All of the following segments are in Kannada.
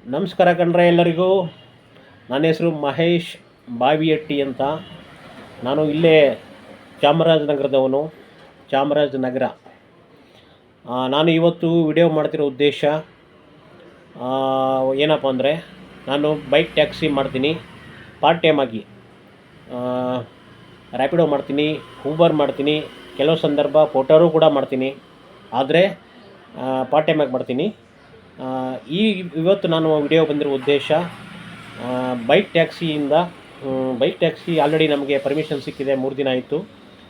ನಮಸ್ಕಾರ ಕಣ್ರೆ ಎಲ್ಲರಿಗೂ. ನನ್ನ ಹೆಸರು ಮಹೇಶ್ ಬಾವಿಯಟ್ಟಿ ಅಂತ. ನಾನು ಇಲ್ಲೇ ಚಾಮರಾಜನಗರದವನು, ಚಾಮರಾಜನಗರ. ನಾನು ಇವತ್ತು ವಿಡಿಯೋ ಮಾಡ್ತಿರೋ ಉದ್ದೇಶ ಏನಪ್ಪ ಅಂದರೆ, ನಾನು ಬೈಕ್ ಟ್ಯಾಕ್ಸಿ ಮಾಡ್ತೀನಿ ಪಾರ್ಟ್ ಟೈಮ್ ಆಗಿ. ರ್ಯಾಪಿಡೋ ಮಾಡ್ತೀನಿ, ಊಬರ್ ಮಾಡ್ತೀನಿ, ಕೆಲವು ಸಂದರ್ಭ ಫೋಟೋರು ಕೂಡ ಮಾಡ್ತೀನಿ. ಆದರೆ ಪಾರ್ಟ್ ಟೈಮ್ ಆಗಿ ಮಾಡ್ತೀನಿ. ಇವತ್ತು ನಾನು ವಿಡಿಯೋ ಬಂದಿರೋ ಉದ್ದೇಶ ಬೈಕ್ ಟ್ಯಾಕ್ಸಿ ಆಲ್ರೆಡಿ ನಮಗೆ ಪರ್ಮಿಷನ್ ಸಿಕ್ಕಿದೆ. 3 ದಿನ ಆಯಿತು.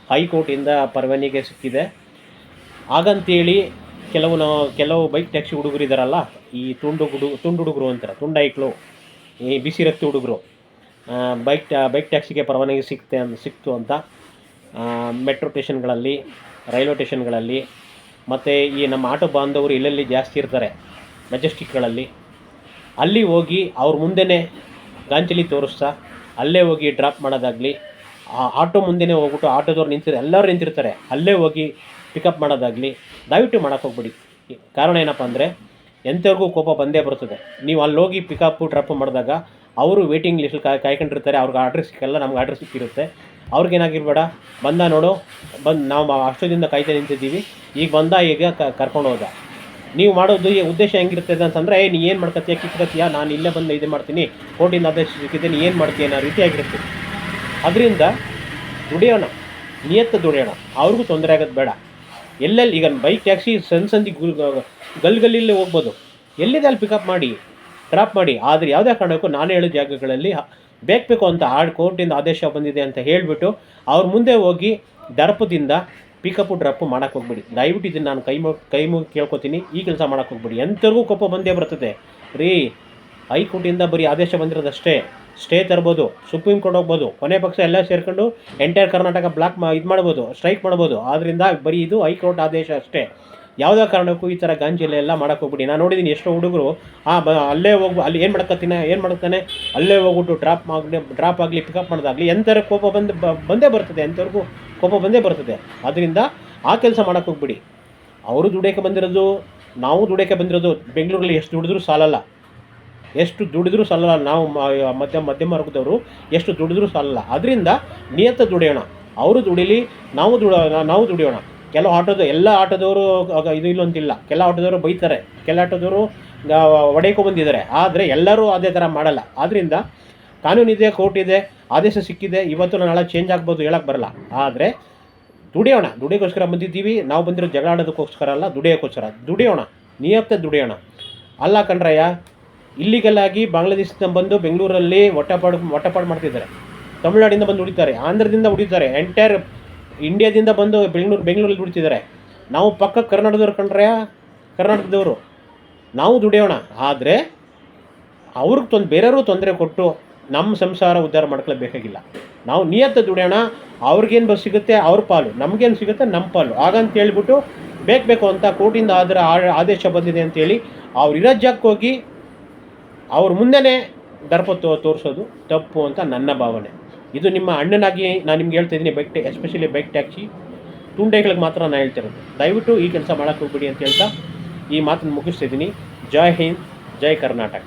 ಹೈಕೋರ್ಟಿಂದ ಪರವಾನಗಿ ಸಿಕ್ಕಿದೆ. ಹಾಗಂತೇಳಿ ಕೆಲವು ಬೈಕ್ ಟ್ಯಾಕ್ಸಿ ಹುಡುಗರಿದ್ದಾರಲ್ಲ, ಈ ತುಂಡು ಹುಡುಗರು ಅಂತಾರೆ, ತುಂಡೈಕ್ಳು, ಈ ಬಿಸಿ ರಕ್ತಿ ಹುಡುಗರು, ಬೈಕ್ ಟ್ಯಾಕ್ಸಿಗೆ ಪರವಾನಗಿ ಸಿಕ್ತು ಅಂತ ಮೆಟ್ರೋ ಸ್ಟೇಷನ್ಗಳಲ್ಲಿ, ರೈಲ್ವೆ ಸ್ಟೇಷನ್ಗಳಲ್ಲಿ, ಮತ್ತು ಈ ನಮ್ಮ ಆಟೋ ಬಾಂಧವರು ಎಲ್ಲೆಲ್ಲಿ ಜಾಸ್ತಿ ಇರ್ತಾರೆ ಮೆಜೆಸ್ಟಿಕ್ಗಳಲ್ಲಿ, ಅಲ್ಲಿ ಹೋಗಿ ಅವ್ರ ಮುಂದೆನೇ ಗಾಂಚಲಿ ತೋರಿಸ್ತಾ ಅಲ್ಲೇ ಹೋಗಿ ಡ್ರಾಪ್ ಮಾಡೋದಾಗಲಿ, ಆ ಆಟೋ ಮುಂದೆನೇ ಹೋಗ್ಬಿಟ್ಟು ಆಟೋದವ್ರು ಎಲ್ಲರೂ ನಿಂತಿರ್ತಾರೆ, ಅಲ್ಲೇ ಹೋಗಿ ಪಿಕಪ್ ಮಾಡೋದಾಗಲಿ ದಯವಿಟ್ಟು ಮಾಡೋಕ್ಕೆ ಹೋಗ್ಬಿಡಿ. ಕಾರಣ ಏನಪ್ಪ ಅಂದರೆ, ಎಂಥವ್ರಿಗೂ ಕೋಪ ಬಂದೇ ಬರ್ತದೆ. ನೀವು ಅಲ್ಲಿ ಹೋಗಿ ಪಿಕಪ್ಪು ಡ್ರಾಪ್ ಮಾಡಿದಾಗ ಅವರು ವೇಟಿಂಗ್ ಲಿಸ್ಟಲ್ಲಿ ಕಾಯ್ಕೊಂಡಿರ್ತಾರೆ. ಅವ್ರಿಗೆ ಆರ್ಡ್ರ್ ಸಿಕ್ಕಲ್ಲ, ನಮ್ಗೆ ಆರ್ಡ್ರ್ ಸಿಕ್ಕಿರುತ್ತೆ. ಅವ್ರಿಗೇನಾಗಿರ್ಬೇಡ, ನಾವು ಅಷ್ಟೊಂದಿಂದ ಕಾಯ್ತಾ ನಿಂತಿದ್ದೀವಿ, ಈಗ ಕರ್ಕೊಂಡು ಹೋದ. ನೀವು ಮಾಡೋದು ಉದ್ದೇಶ ಹೆಂಗಿರ್ತದೆ ಅಂತಂದರೆ, ನೀ ಏನು ಮಾಡ್ಕೊತೀಯ, ಕಿತ್ಕೊತೀಯ, ನಾನು ಇಲ್ಲೇ ಬಂದು ಇದು ಮಾಡ್ತೀನಿ, ಕೋರ್ಟಿಂದ ಆದೇಶ ಸಿಕ್ಕಿದೆ, ನೀ ಏನು ಮಾಡ್ತೀಯ ಅನ್ನೋ ರೀತಿಯಾಗಿರುತ್ತೆ. ಅದರಿಂದ ದುಡಿಯೋಣ, ದುಡಿಯೋಣ, ಅವ್ರಿಗೂ ತೊಂದರೆ ಆಗೋದು ಬೇಡ. ಎಲ್ಲೆಲ್ಲಿ ಈಗ ಬೈಕ್ ಟ್ಯಾಕ್ಸಿ ಸಂದಿ ಗಲ್ಲಿಲ್ಲಿ ಹೋಗ್ಬೋದು, ಎಲ್ಲಿದೆ ಅಲ್ಲಿ ಪಿಕಪ್ ಮಾಡಿ, ಡ್ರಾಪ್ ಮಾಡಿ. ಆದರೆ ಯಾವುದೇ ಕಾರಣಕ್ಕೂ ನಾನು ಹೇಳೋ ಜಾಗಗಳಲ್ಲಿ ಬೇಕು ಅಂತ ಕೋರ್ಟಿಂದ ಆದೇಶ ಬಂದಿದೆ ಅಂತ ಹೇಳಿಬಿಟ್ಟು ಅವ್ರ ಮುಂದೆ ಹೋಗಿ ದರ್ಪದಿಂದ ಪಿಕಪ್ಪು ಡ್ರಾಪು ಮಾಡೋಕ್ಕೆ ಹೋಗ್ಬಿಡಿ. ದಯವಿಟ್ಟು ಇದನ್ನು ನಾನು ಕೈ ಮುಗಿ ಕೇಳ್ಕೊತೀನಿ, ಈ ಕೆಲಸ ಮಾಡೋಕ್ಕೆ ಹೋಗ್ಬಿಡಿ. ಎಂಥವ್ರಿಗೂ ಕೋಪ ಬಂದೇ ಬರ್ತದೆ ರೀ. ಹೈಕೋರ್ಟಿಂದ ಬರೀ ಆದೇಶ ಬಂದಿರೋದಷ್ಟೇ, ಸ್ಟೇ ತರ್ಬೋದು, ಸುಪ್ರೀಂ ಕೋರ್ಟ್ ಹೋಗ್ಬೋದು, ಕೊನೆ ಪಕ್ಷ ಎಲ್ಲ ಸೇರ್ಕೊಂಡು ಎಂಟೈರ್ ಕರ್ನಾಟಕ ಬ್ಲಾಕ್ ಮಾಡ್ಬೋದು, ಸ್ಟ್ರೈಕ್ ಮಾಡ್ಬೋದು. ಆದ್ದರಿಂದ ಬರೀ ಇದು ಹೈಕೋರ್ಟ್ ಆದೇಶ ಅಷ್ಟೇ. ಯಾವುದೇ ಕಾರಣಕ್ಕೂ ಈ ಥರ ಗಾಂಜಿಲೆಲ್ಲ ಮಾಡೋಕ್ಕೆ ಹೋಗ್ಬಿಡಿ. ನಾನು ನೋಡಿದ್ದೀನಿ ಎಷ್ಟೋ ಹುಡುಗರು ಅಲ್ಲೇ ಅಲ್ಲಿ ಏನು ಮಾಡ್ತಾನೆ ಅಲ್ಲೇ ಹೋಗ್ಬಿಟ್ಟು ಡ್ರಾಪ್ ಆಗಲಿ ಪಿಕಪ್ ಮಾಡೋದಾಗಲಿ ಎಂಥವ್ರ ಕೋಪ ಬಂದೇ ಬರ್ತದೆ, ಎಂಥವ್ರಿಗೂ ಕೋಪ ಬಂದೇ ಬರ್ತದೆ. ಅದರಿಂದ ಆ ಕೆಲಸ ಮಾಡೋಕ್ಕೆ ಹೋಗ್ಬಿಡಿ. ಅವರು ದುಡಿಯೋಕ್ಕೆ ಬಂದಿರೋದು, ನಾವು ದುಡಿಯೋಕ್ಕೆ ಬಂದಿರೋದು. ಬೆಂಗಳೂರಲ್ಲಿ ಎಷ್ಟು ದುಡಿದ್ರೂ ಸಾಲಲ್ಲ. ನಾವು ಮಧ್ಯಮ ವರ್ಗದವರು ಎಷ್ಟು ದುಡಿದ್ರೂ ಸಾಲಲ್ಲ. ಅದರಿಂದ ದುಡಿಯೋಣ. ಅವರು ದುಡಿಲಿ, ನಾವು ದುಡಿಯೋಣ. ಎಲ್ಲ ಆಟೋದವರು ಇದು ಇಲ್ಲ ಅಂತಿಲ್ಲ. ಕೆಲ ಆಟೋದವರು ಬೈತಾರೆ, ಕೆಲ ಆಟೋದವರು ಹೊಡೆಯಕ್ಕೂ ಬಂದಿದ್ದಾರೆ. ಆದರೆ ಎಲ್ಲರೂ ಅದೇ ಥರ ಮಾಡಲ್ಲ. ಆದ್ದರಿಂದ ಕಾನೂನಿದೆ, ಕೋರ್ಟ್ ಇದೆ, ಆದೇಶ ಸಿಕ್ಕಿದೆ. ಇವತ್ತು ನಾಳೆ ಚೇಂಜ್ ಆಗ್ಬೋದು, ಹೇಳಕ್ಕೆ ಬರಲ್ಲ. ಆದರೆ ದುಡಿಯೋಕ್ಕೋಸ್ಕರ ಬಂದಿದ್ದೀವಿ. ನಾವು ಬಂದಿರೋ ಜಗಳ ಆಡೋದಕ್ಕೋಸ್ಕರ ಅಲ್ಲ, ದುಡಿಯೋಣ, ದುಡಿಯೋಣ. ಅಲ್ಲ ಕಣ್ರಯ್ಯ, ಇಲ್ಲಿಗೆಲ್ಲಾಗಿ ಬಾಂಗ್ಲಾದೇಶದಿಂದ ಬಂದು ಬೆಂಗಳೂರಲ್ಲಿ ಹೊಟ್ಟೆಪಾಡು ಮಾಡ್ತಿದ್ದಾರೆ. ತಮಿಳ್ನಾಡಿಂದ ಬಂದು ದುಡಿತಾರೆ, ಆಂಧ್ರದಿಂದ ದುಡಿತಾರೆ, ಎಂಟೈರ್ ಇಂಡಿಯಾದಿಂದ ಬಂದು ಬೆಂಗಳೂರಲ್ಲಿ ದುಡಿತಿದ್ದಾರೆ. ನಾವು ಪಕ್ಕ ಕರ್ನಾಟಕದವ್ರು ಕರ್ನಾಟಕದವರು, ನಾವು ದುಡಿಯೋಣ. ಆದರೆ ಬೇರೆಯವರು ತೊಂದರೆ ಕೊಟ್ಟು ನಮ್ಮ ಸಂಸಾರ ಉದ್ಧಾರ ಮಾಡ್ಕೊಳ್ಳಬೇಕಾಗಿಲ್ಲ. ನಾವು ದುಡಿಯೋಣ. ಅವ್ರಿಗೇನು ಬಸ್ ಸಿಗುತ್ತೆ ಅವ್ರ ಪಾಲು, ನಮಗೇನು ಸಿಗುತ್ತೆ ನಮ್ಮ ಪಾಲು. ಹಾಗಂತ ಹೇಳ್ಬಿಟ್ಟು ಬೇಕು ಅಂತ ಕೋರ್ಟಿಂದ ಆದೇಶ ಬಂದಿದೆ ಅಂತೇಳಿ ಅವ್ರು ಇರೋ ಜಾಗಕ್ಕೆ ಹೋಗಿ ಅವ್ರ ಮುಂದೆನೇ ದರ್ಪ ತೋರಿಸೋದು ತಪ್ಪು ಅಂತ ನನ್ನ ಭಾವನೆ. ಇದು ನಿಮ್ಮ ಅಣ್ಣನಾಗಿ ನಾನು ನಿಮ್ಗೆ ಹೇಳ್ತಾಯಿದ್ದೀನಿ. ಎಸ್ಪೆಷಲಿ ಬೈಕ್ ಟ್ಯಾಕ್ಸಿ ತುಂಡೈಗಳಿಗೆ ಮಾತ್ರ ನಾನು ಹೇಳ್ತಿರೋದು. ದಯವಿಟ್ಟು ಈ ಕೆಲಸ ಮಾಡೋಕ್ಕೆ ಹೋಗ್ಬಿಡಿ ಅಂತ ಹೇಳ್ತಾ ಈ ಮಾತನ್ನು ಮುಗಿಸ್ತಿದ್ದೀನಿ. ಜೈ ಹಿಂದ್, ಜೈ ಕರ್ನಾಟಕ.